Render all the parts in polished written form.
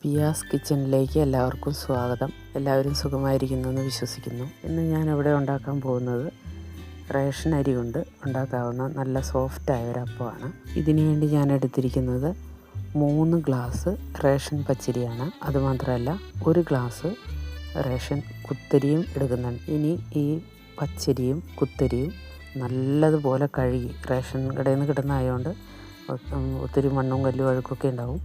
പിയാസ് കിച്ചണിലേക്ക് എല്ലാവർക്കും സ്വാഗതം. എല്ലാവരും സുഖമായിരിക്കുന്നെന്ന് വിശ്വസിക്കുന്നു. ഇന്ന് ഞാനിവിടെ ഉണ്ടാക്കാൻ പോകുന്നത് റേഷൻ അരി കൊണ്ട് ഉണ്ടാക്കാവുന്ന നല്ല സോഫ്റ്റായ ഒരു അപ്പമാണ്. ഇതിനു വേണ്ടി ഞാൻ എടുത്തിരിക്കുന്നത് 3 ഗ്ലാസ് റേഷൻ പച്ചരിയാണ്. അതുമാത്രമല്ല 1 ഗ്ലാസ് റേഷൻ കുത്തരിയും എടുക്കുന്നുണ്ട്. ഇനി ഈ പച്ചരിയും കുത്തരിയും നല്ലതുപോലെ കഴുകി, റേഷൻ കടയിൽ നിന്ന് കിട്ടുന്നതായതുകൊണ്ട് ഒത്തിരി മണ്ണും കല്ലും അഴുക്കൊക്കെ ഉണ്ടാവും.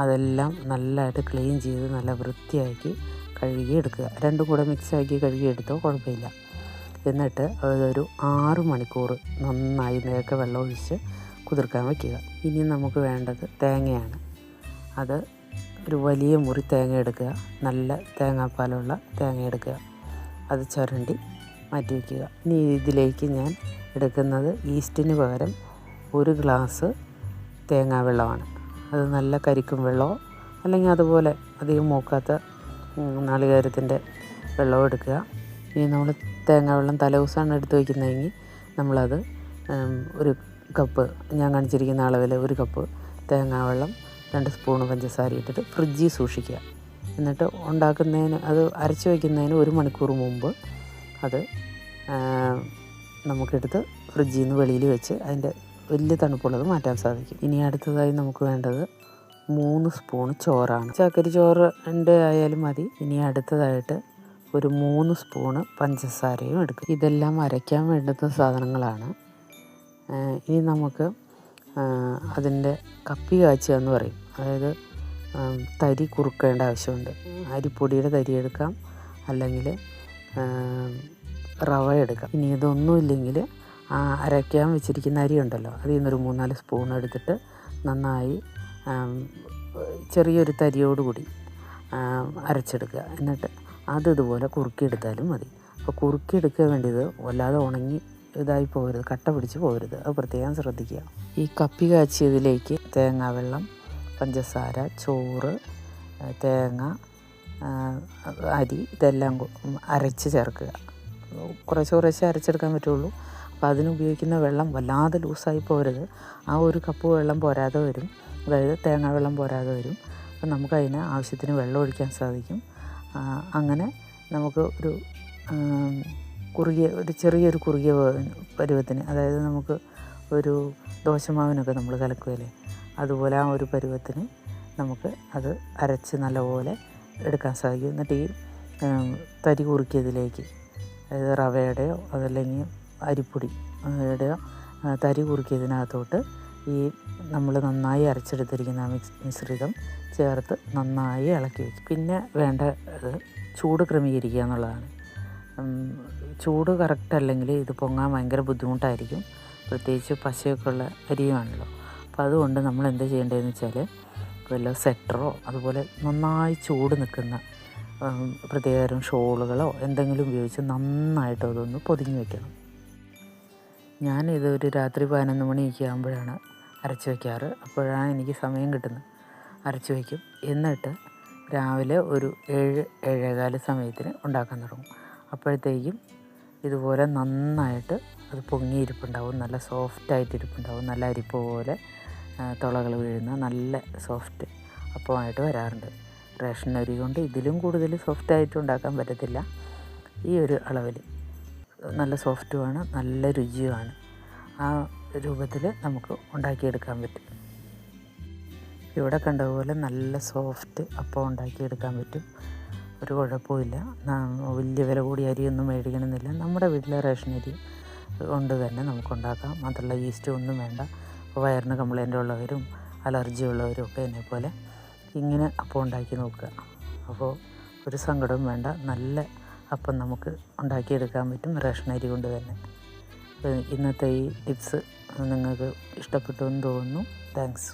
അതെല്ലാം നല്ലതായിട്ട് ക്ലീൻ ചെയ്ത് നല്ല വൃത്തിയാക്കി കഴുകി എടുക്കുക. രണ്ടും കൂടെ മിക്സാക്കി കഴുകിയെടുത്തോ കുഴപ്പമില്ല. എന്നിട്ട് അതൊരു 6 മണിക്കൂർ നന്നായി നേരത്തെ വെള്ളം ഒഴിച്ച് കുതിർക്കാൻ വയ്ക്കുക. ഇനി നമുക്ക് വേണ്ടത് തേങ്ങയാണ്. അത് ഒരു വലിയ മുറി തേങ്ങ എടുക്കുക. നല്ല തേങ്ങാപ്പാലുള്ള തേങ്ങ എടുക്കുക. അത് ചുരണ്ടി മാറ്റി വയ്ക്കുക. ഇനി ഇതിലേക്ക് ഞാൻ എടുക്കുന്നത് ഈസ്റ്റിന് പകരം 1 ഗ്ലാസ് തേങ്ങാ വെള്ളമാണ്. അത് നല്ല കരിക്കും വെള്ളമോ അല്ലെങ്കിൽ അതുപോലെ അധികം മൂക്കാത്ത നാളികേരത്തിൻ്റെ വെള്ളവും എടുക്കുക. ഇനി നമ്മൾ തേങ്ങാ വെള്ളം തലേദിവസമാണ് എടുത്ത് വയ്ക്കുന്നതെങ്കിൽ നമ്മളത് 1 കപ്പ്, ഞാൻ കാണിച്ചിരിക്കുന്ന അളവിൽ 1 കപ്പ് തേങ്ങാ വെള്ളം 2 സ്പൂൺ പഞ്ചസാര ഇട്ടിട്ട് ഫ്രിഡ്ജിൽ സൂക്ഷിക്കുക. എന്നിട്ട് ഉണ്ടാക്കുന്നതിന്, അത് അരച്ച് വയ്ക്കുന്നതിന് 1 മണിക്കൂർ മുമ്പ് അത് നമുക്കെടുത്ത് ഫ്രിഡ്ജിൽ നിന്ന് വെളിയിൽ വെച്ച് അതിൻ്റെ വലിയ തണുപ്പുള്ളത് മാറ്റാൻ സാധിക്കും. ഇനി അടുത്തതായി നമുക്ക് വേണ്ടത് 3 സ്പൂൺ ചോറാണ്. ചക്കരി ചോറിൻ്റെ ആയാലും മതി. ഇനി അടുത്തതായിട്ട് ഒരു 3 സ്പൂണ് പഞ്ചസാരയും എടുക്കും. ഇതെല്ലാം അരയ്ക്കാൻ വേണ്ടുന്ന സാധനങ്ങളാണ്. ഇനി നമുക്ക് അതിൻ്റെ കപ്പി കാച്ചുക എന്ന് പറയും. അതായത് തരി കുറുക്കേണ്ട ആവശ്യമുണ്ട്. അരിപ്പൊടിയുടെ തരി എടുക്കാം, അല്ലെങ്കിൽ റവ എടുക്കാം. ഇനി ഇതൊന്നുമില്ലെങ്കിൽ അരയ്ക്കാൻ വെച്ചിരിക്കുന്ന അരി ഉണ്ടല്ലോ, അതിൽ നിന്നൊരു 3-4 സ്പൂൺ എടുത്തിട്ട് നന്നായി ചെറിയൊരു തരിയോടുകൂടി അരച്ചെടുക്കുക. എന്നിട്ട് അതിതുപോലെ കുറുക്കിയെടുത്താലും മതി. അപ്പോൾ കുറുക്കിയെടുക്കാൻ വേണ്ടിയത് വല്ലാതെ ഉണങ്ങി ഇതായി പോകരുത്, കട്ട പിടിച്ച് പോകരുത്. അത് പ്രത്യേകം ശ്രദ്ധിക്കുക. ഈ കപ്പി കാച്ചിയതിലേക്ക് തേങ്ങാ വെള്ളം, പഞ്ചസാര, ചോറ്, തേങ്ങ, അരി ഇതെല്ലാം അരച്ച് ചേർക്കുക. കുറേശ്ശെ അരച്ചെടുക്കാൻ പറ്റുള്ളൂ. അപ്പോൾ അതിനുപയോഗിക്കുന്ന വെള്ളം വല്ലാതെ ലൂസായി പോകരുത്. ആ 1 കപ്പ് വെള്ളം പോരാതെ വരും, അതായത് തേങ്ങാ വെള്ളം പോരാതെ വരും. അപ്പോൾ നമുക്കതിന് ആവശ്യത്തിന് വെള്ളം ഒഴിക്കാൻ സാധിക്കും. അങ്ങനെ നമുക്ക് ചെറിയൊരു കുറുകിയ പരുവത്തിന്, അതായത് നമുക്ക് ഒരു ദോശമാവിനൊക്കെ നമ്മൾ കലക്കുകയില്ലേ, അതുപോലെ ആ ഒരു പരുവത്തിന് നമുക്ക് അത് അരച്ച് നല്ലപോലെ എടുക്കാൻ സാധിക്കും. എന്നിട്ട് ഈ തരി കുറുക്കിയതിലേക്ക്, അതായത് റവയുടെയോ അതല്ലെങ്കിൽ അരിപ്പൊടിയുടെയോ തരി കുറുക്കിയതിനകത്തോട്ട് ഈ നമ്മൾ നന്നായി അരച്ചെടുത്തിരിക്കുന്ന മിശ്രിതം ചേർത്ത് നന്നായി ഇളക്കി വയ്ക്കും. പിന്നെ വേണ്ടത് ചൂട് ക്രമീകരിക്കുക എന്നുള്ളതാണ്. ചൂട് കറക്റ്റ് അല്ലെങ്കിൽ ഇത് പൊങ്ങാൻ ഭയങ്കര ബുദ്ധിമുട്ടായിരിക്കും. പ്രത്യേകിച്ച് പശയൊക്കെ ഉള്ള അരിയുമാണല്ലോ. അപ്പോൾ അതുകൊണ്ട് നമ്മൾ എന്ത് ചെയ്യേണ്ടതെന്ന് വെച്ചാൽ വല്ല സെറ്ററോ അതുപോലെ നന്നായി ചൂട് നിൽക്കുന്ന പ്രത്യേകതരം ഷോളുകളോ എന്തെങ്കിലും ഉപയോഗിച്ച് നന്നായിട്ട് അതൊന്ന് പൊതിഞ്ഞ് വയ്ക്കണം. ഞാനിതൊരു രാത്രി 11 മണിയൊക്കെ ആകുമ്പോഴാണ് അരച്ച് വയ്ക്കാറ്. അപ്പോഴാണ് എനിക്ക് സമയം കിട്ടുന്നത്. അരച്ച് വയ്ക്കും. എന്നിട്ട് രാവിലെ ഒരു 7-7:15 സമയത്തിന് ഉണ്ടാക്കാൻ തുടങ്ങും. അപ്പോഴത്തേക്കും ഇതുപോലെ നന്നായിട്ട് അത് പൊങ്ങിയിരിപ്പുണ്ടാവും, നല്ല സോഫ്റ്റായിട്ട് ഇരിപ്പുണ്ടാവും. നല്ല അരിപ്പ പോലെ തുളകൾ വീഴുന്ന നല്ല സോഫ്റ്റ് അപ്പമായിട്ട് വരാറുണ്ട്. റേഷൻ അരി കൊണ്ട് ഇതിലും കൂടുതൽ സോഫ്റ്റായിട്ട് ഉണ്ടാക്കാൻ പറ്റത്തില്ല. ഈ ഒരു അളവിൽ നല്ല സോഫ്റ്റുമാണ്, നല്ല രുചിയുമാണ്. ആ രൂപത്തിൽ നമുക്ക് ഉണ്ടാക്കിയെടുക്കാൻ പറ്റും. ഇവിടെ കണ്ടതുപോലെ നല്ല സോഫ്റ്റ് അപ്പം ഉണ്ടാക്കിയെടുക്കാൻ പറ്റും. ഒരു കുഴപ്പമില്ല. വലിയ വില കൂടിയ അരിയൊന്നും മേടിക്കണമെന്നില്ല. നമ്മുടെ വീട്ടിലെ റേഷൻ അരി കൊണ്ട് തന്നെ നമുക്കുണ്ടാക്കാം. മാത്രമല്ല ഈസ്റ്റ് ഒന്നും വേണ്ട. വയറിന് കംപ്ലൈൻ്റ് ഉള്ളവരും അലർജി ഉള്ളവരും ഒക്കെ എന്നെപ്പോലെ ഇങ്ങനെ അപ്പം ഉണ്ടാക്കി നോക്കുക. അപ്പോൾ ഒരു സങ്കടവും വേണ്ട. നല്ല അപ്പം നമുക്ക് ഉണ്ടാക്കിയെടുക്കാൻ പറ്റും റേഷൻ അരി കൊണ്ട് തന്നെ. ഇന്നത്തെ ഈ ടിപ്സ് നിങ്ങൾക്ക് ഇഷ്ടപ്പെട്ടു എന്ന് തോന്നുന്നു. താങ്ക്സ്.